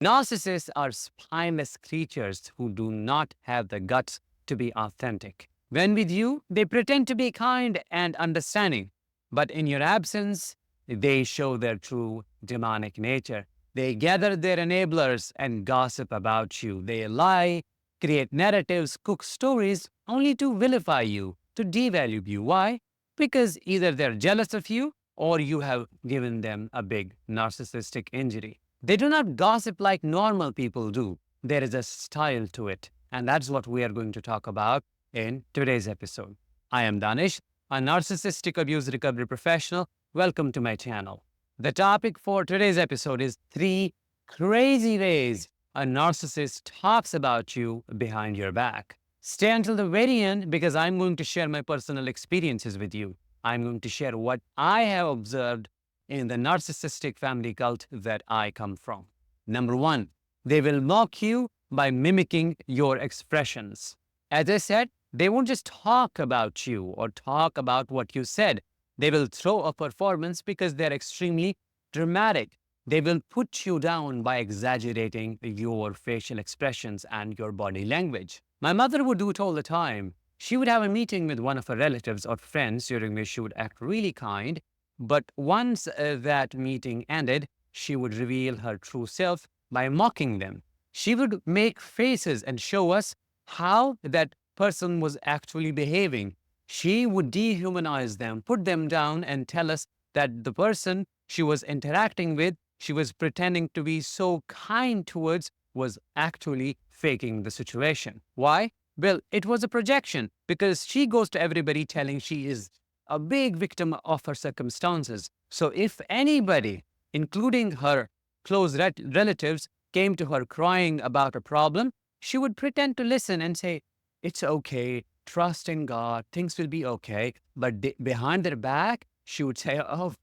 Narcissists are spineless creatures who do not have the guts to be authentic. When with you, they pretend to be kind and understanding, but in your absence, they show their true demonic nature. They gather their enablers and gossip about you. They lie, create narratives, cook stories only to vilify you, to devalue you. Why? Because either they're jealous of you or you have given them a big narcissistic injury. They do not gossip like normal people do. There is a style to it. And that's what we are going to talk about in today's episode. I am Danish, a narcissistic abuse recovery professional. Welcome to my channel. The topic for today's episode is 3 crazy ways a narcissist talks about you behind your back. Stay until the very end because I'm going to share my personal experiences with you. I'm going to share what I have observed in the narcissistic family cult that I come from. Number 1, they will mock you by mimicking your expressions. As I said, they won't just talk about you or talk about what you said. They will throw a performance because they're extremely dramatic. They will put you down by exaggerating your facial expressions and your body language. My mother would do it all the time. She would have a meeting with one of her relatives or friends during which she would act really kind. But once that meeting ended, she would reveal her true self by mocking them. She would make faces and show us how that person was actually behaving. She would dehumanize them, put them down, and tell us that the person she was interacting with, she was pretending to be so kind towards, was actually faking the situation. Why? Well, it was a projection because she goes to everybody telling she is a big victim of her circumstances. So if anybody, including her close relatives, came to her crying about a problem, she would pretend to listen and say, it's okay, trust in God, things will be okay. But behind their back, she would say, oh,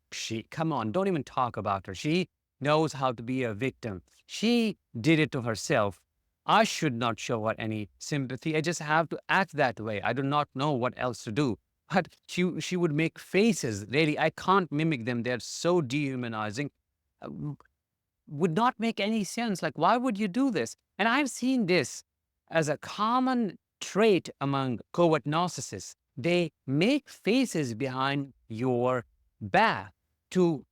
come on, don't even talk about her. She knows how to be a victim. She did it to herself. I should not show her any sympathy. I just have to act that way. I do not know what else to do. But she would make faces. Really, I can't mimic them. They're so dehumanizing. Would not make any sense. Like, why would you do this? And I've seen this as a common trait among covert narcissists. They make faces behind your back to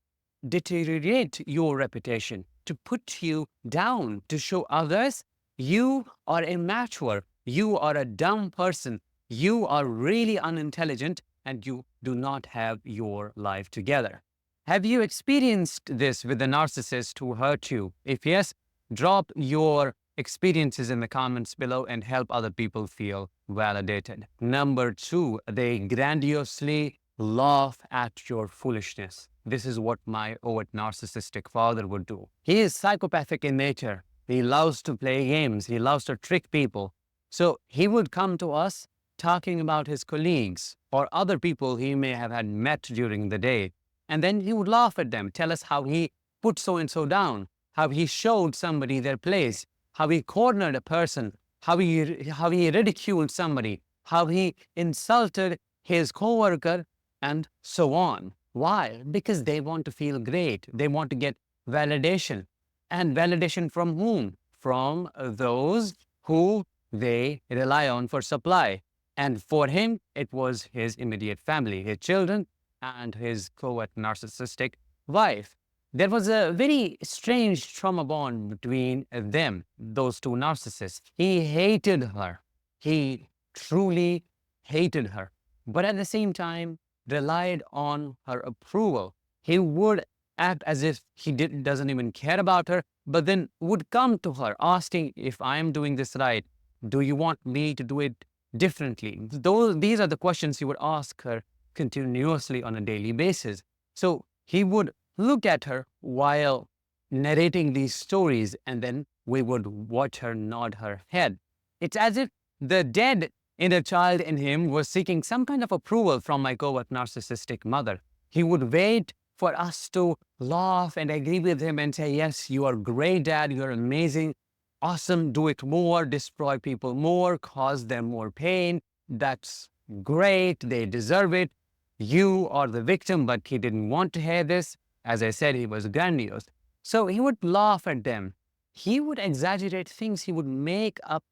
deteriorate your reputation, to put you down, to show others you are immature, you are a dumb person, you are really unintelligent, and you do not have your life together. Have you experienced this with a narcissist who hurt you? If yes, drop your experiences in the comments below and help other people feel validated. Number 2, they grandiosely laugh at your foolishness. This is what my overt narcissistic father would do. He is psychopathic in nature. He loves to play games. He loves to trick people. So he would come to us talking about his colleagues or other people he may have had met during the day. And then he would laugh at them, tell us how he put so-and-so down, how he showed somebody their place, how he cornered a person, how he ridiculed somebody, how he insulted his coworker, and so on. Why? Because they want to feel great. They want to get validation. And validation from whom? From those who they rely on for supply. And for him, it was his immediate family, his children, and his covert narcissistic wife. There was a very strange trauma bond between them, those two narcissists. He hated her. He truly hated her. But at the same time, relied on her approval. He would act as if he doesn't even care about her, but then would come to her asking if I am doing this right. Do you want me to do it differently? These are the questions he would ask her continuously on a daily basis. So he would look at her while narrating these stories, and then we would watch her nod her head. It's as if the dead inner child in him was seeking some kind of approval from my covert narcissistic mother. He would wait for us to laugh and agree with him and say, yes, you are great, Dad, you're amazing, awesome, do it more, destroy people more, cause them more pain. That's great, they deserve it. You are the victim, but he didn't want to hear this. As I said, he was grandiose. So he would laugh at them. He would exaggerate things. He would make up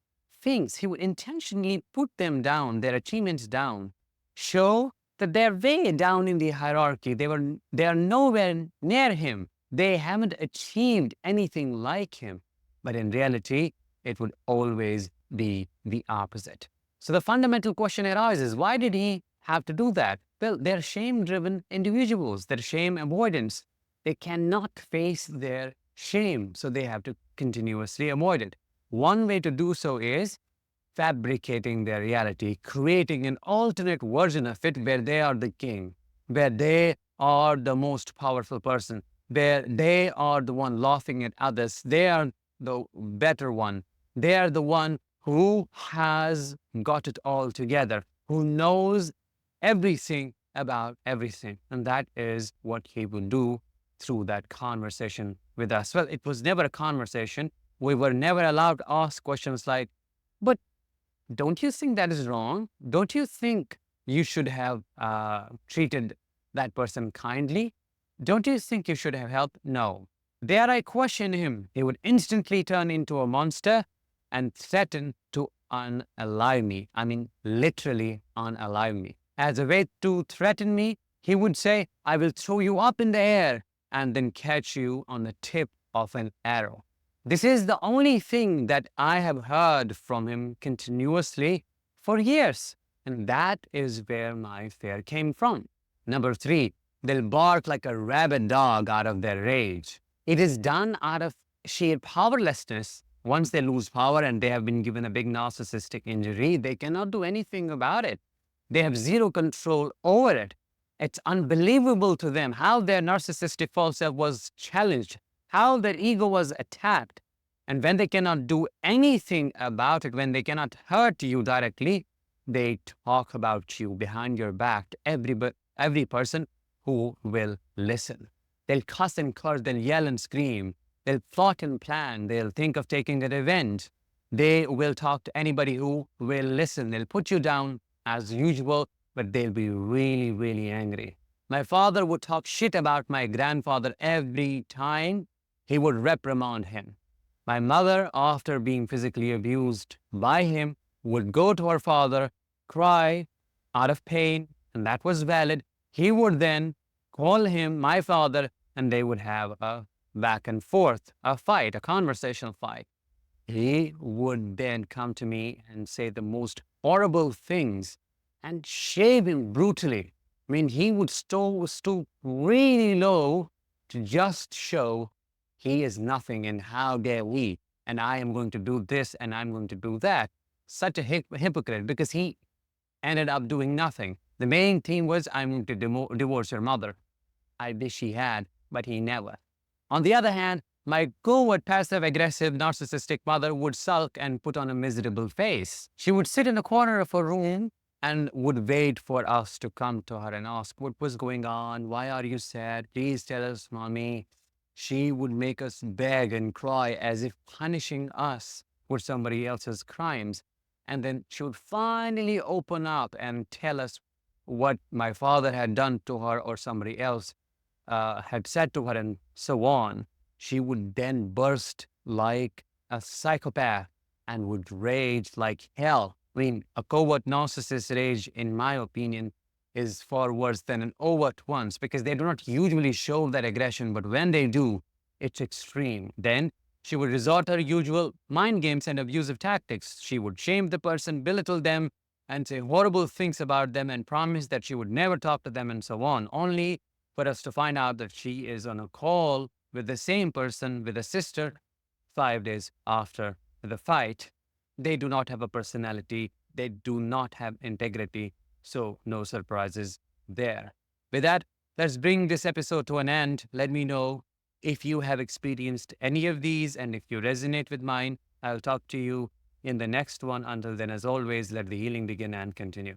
things. He would intentionally put them down, their achievements down, show that they're way down in the hierarchy. They are nowhere near him. They haven't achieved anything like him. But in reality, it would always be the opposite. So the fundamental question arises, why did he have to do that? Well, they're shame-driven individuals. They're shame avoidance. They cannot face their shame, so they have to continuously avoid it. One way to do so is fabricating their reality, creating an alternate version of it where they are the king, where they are the most powerful person, where they are the one laughing at others. They are the better one. They are the one who has got it all together, who knows everything about everything. And that is what he will do through that conversation with us. Well, it was never a conversation. We were never allowed to ask questions like, but don't you think that is wrong? Don't you think you should have treated that person kindly? Don't you think you should have helped? No. Dare I question him? He would instantly turn into a monster and threaten to unalive me. I mean, literally unalive me. As a way to threaten me, he would say, I will throw you up in the air and then catch you on the tip of an arrow. This is the only thing that I have heard from him continuously for years. And that is where my fear came from. Number 3, they'll bark like a rabid dog out of their rage. It is done out of sheer powerlessness. Once they lose power and they have been given a big narcissistic injury, they cannot do anything about it. They have zero control over it. It's unbelievable to them how their narcissistic false self was challenged, how their ego was attacked. And when they cannot do anything about it, when they cannot hurt you directly, they talk about you behind your back to every person who will listen. They'll cuss and curse, they'll yell and scream, they'll plot and plan, they'll think of taking a revenge. They will talk to anybody who will listen. They'll put you down as usual, but they'll be really, really angry. My father would talk shit about my grandfather every time he would reprimand him. My mother, after being physically abused by him, would go to her father, cry out of pain, and that was valid. He would then call him, my father, and they would have a back and forth, a fight, a conversational fight. He would then come to me and say the most horrible things and shave him brutally. I mean, he would stoop really low to just show he is nothing and how dare we, and I am going to do this and I'm going to do that. Such a hypocrite, because he ended up doing nothing. The main theme was, I'm going to divorce your mother. I wish he had, but he never. On the other hand, my covert, passive-aggressive, narcissistic mother would sulk and put on a miserable face. She would sit in a corner of her room and would wait for us to come to her and ask, what was going on? Why are you sad? Please tell us, mommy. She would make us beg and cry as if punishing us for somebody else's crimes. And then she would finally open up and tell us what my father had done to her or somebody else had said to her and so on. She would then burst like a psychopath and would rage like hell. I mean, a covert narcissist rage, in my opinion, is far worse than an overt one, because they do not usually show that aggression, but when they do, it's extreme. Then she would resort to her usual mind games and abusive tactics. She would shame the person, belittle them, and say horrible things about them and promise that she would never talk to them and so on, only for us to find out that she is on a call with the same person, with a sister, 5 days after the fight. They do not have a personality. They do not have integrity. So no surprises there. With that, let's bring this episode to an end. Let me know if you have experienced any of these, and if you resonate with mine. I'll talk to you in the next one. Until then, as always, let the healing begin and continue.